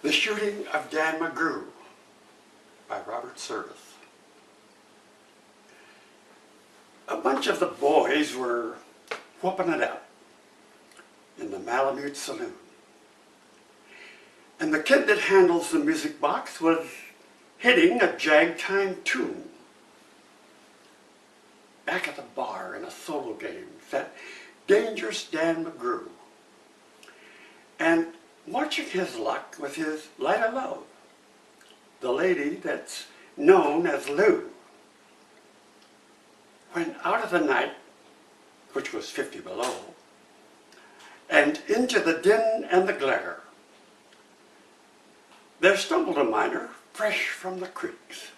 The Shooting of Dan McGrew by Robert Service. A bunch of the boys were whooping it up in the Malamute Saloon. And the kid that handles the music box was hitting a jagtime tune. Back at the bar in a solo game, sat Dangerous Dan McGrew, and watching his luck with his light of love, the lady that's known as Lou. When out of the night, which was 50 below, and into the din and the glare, there stumbled a miner fresh from the creeks,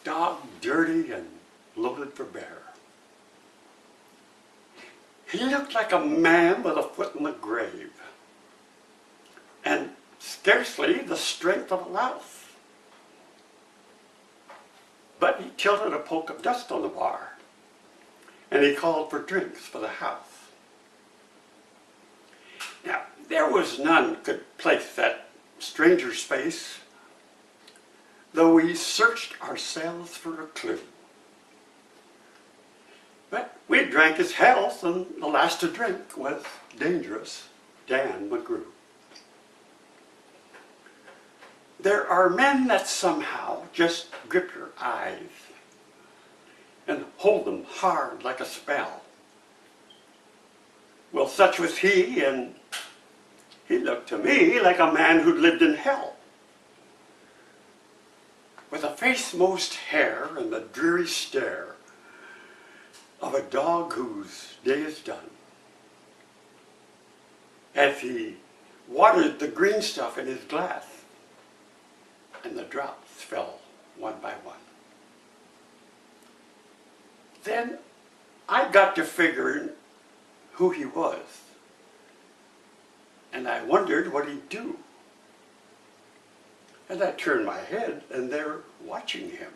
dog dirty and loaded for bear. He looked like a man with a foot in the grave, and scarcely the strength of a louse. But he tilted a poke of dust on the bar, and he called for drinks for the house. Now, there was none could place that stranger's face, though we searched ourselves for a clue. But we drank his health, and the last to drink was Dangerous Dan McGrew. There are men that somehow just grip your eyes and hold them hard like a spell. Well, such was he, and he looked to me like a man who'd lived in hell. With a face most hair and the dreary stare of a dog whose day is done. As he watered the green stuff in his glass, and the drops fell one by one. Then I got to figuring who he was, and I wondered what he'd do. And I turned my head, and there, watching him,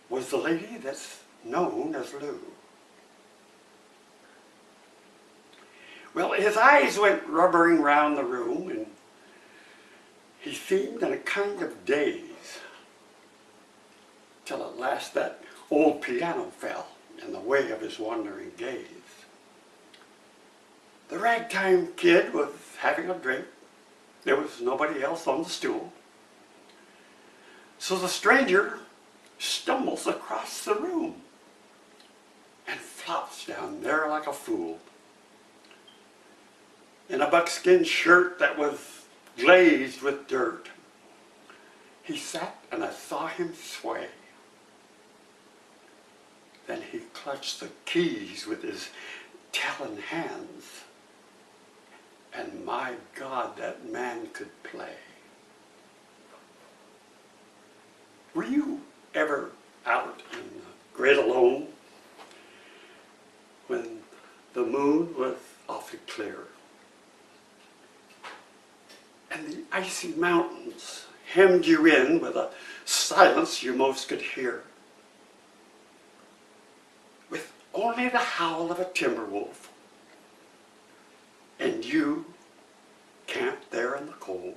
was the lady that's known as Lou. Well, his eyes went rubbering round the room, and he seemed in a kind of daze, till at last that old piano fell in the way of his wandering gaze. The ragtime kid was having a drink. There was nobody else on the stool. So the stranger stumbles across the room and flops down there like a fool, in a buckskin shirt that was glazed with dirt. He sat, and I saw him sway. Then he clutched the keys with his talon hands, and my God, that man could play. Were you ever out in the great alone when the moon was awfully clear, and the icy mountains hemmed you in with a silence you most could hear, with only the howl of a timber wolf, and you camped there in the cold,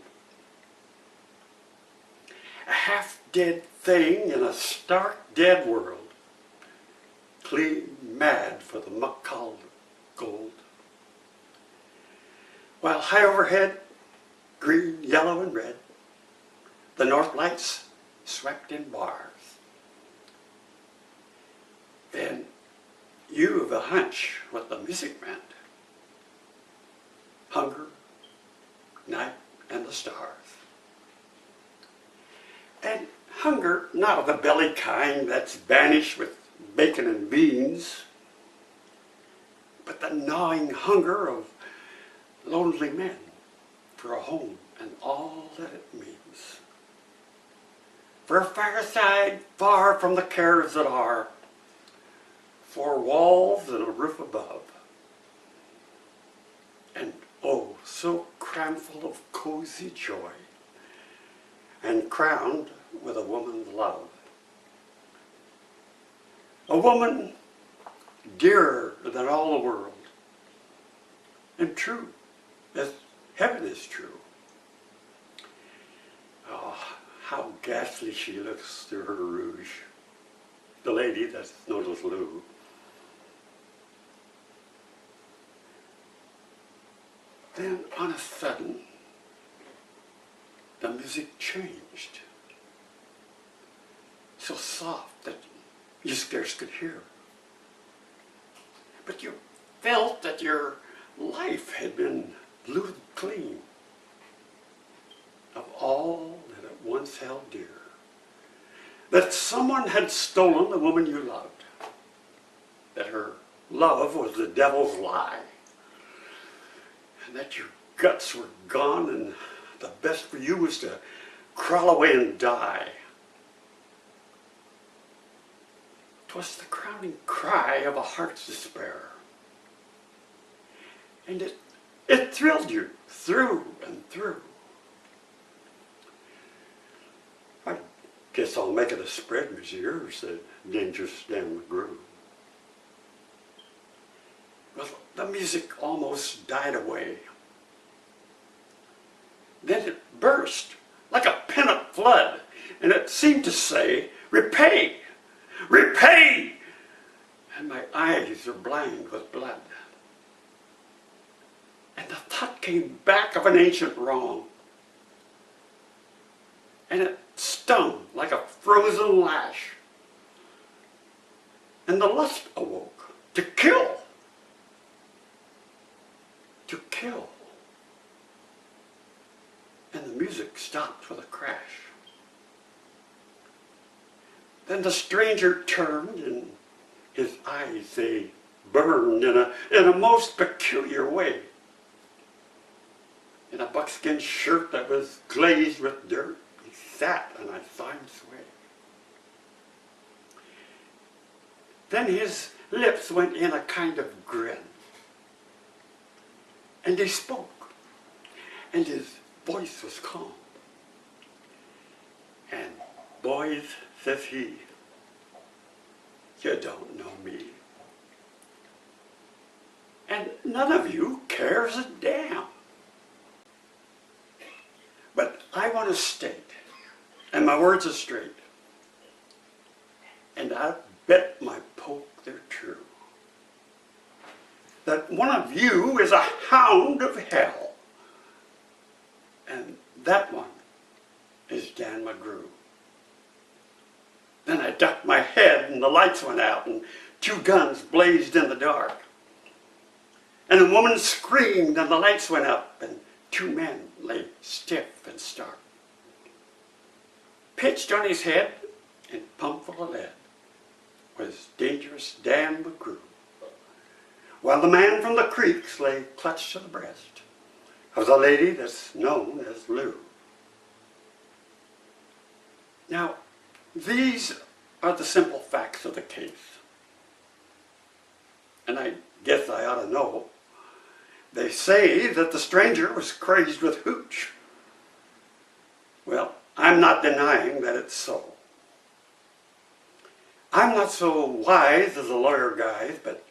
a half-dead thing in a stark dead world, clean mad for the muck-called gold, while high overhead, green, yellow, and red, the north lights swept in bars. Then you've a hunch what the music meant. Hunger, night, and the stars. And hunger, not of the belly kind that's banished with bacon and beans, but the gnawing hunger of lonely men for a home and all that it means. For a fireside far from the cares that are, for walls and a roof above, and oh, so cramful of cozy joy, and crowned with a woman's love. A woman dearer than all the world, and true as heaven is true. ghastly she looks through her rouge, the lady that's known as Lou. Then on a sudden, the music changed. So soft that you scarce could hear. But you felt that your life had been looted clean of all that it once held dear. That someone had stolen the woman you loved. That her love was the devil's lie. And that your guts were gone and the best for you was to crawl away and die. 'Twas the crowning cry of a heart's despair. And it thrilled you through and through. I guess I'll make it a spread, monsieur, said Dangerous Dan McGrew. Well, the music almost died away. Then it burst like a pent-up flood, and it seemed to say, repay, repay! And my eyes are blind with blood. And the thought came back of an ancient wrong. And it stung like a frozen lash. And the lust awoke to kill. To kill. And the music stopped with a crash. Then the stranger turned, and his eyes, they burned in a most peculiar way. In a buckskin shirt that was glazed with dirt, he sat, and I saw him sway. Then his lips went in a kind of grin. And he spoke, and his voice was calm. And boys, says he, you don't know me. And none of you cares a damn. But I want to state, and my words are straight, and I bet my poke they're true, that one of you is a hound of hell, and that one is Dan McGrew. Then I ducked my head, and the lights went out, and 2 guns blazed in the dark. And a woman screamed, and the lights went up, and 2 men lay stiff and stark. Pitched on his head and pumped full of lead was Dangerous Dan McGrew, while the man from the creeks lay clutched to the breast of the lady that's known as Lou. Now, these are the simple facts of the case. And I guess I ought to know. They say that the stranger was crazed with hooch. Well, I'm not denying that it's so. I'm not so wise as the lawyer guys, but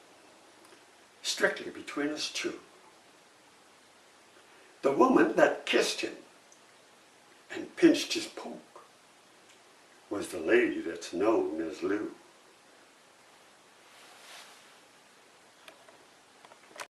strictly between us two, the woman that kissed him and pinched his poke was the lady that's known as Lou.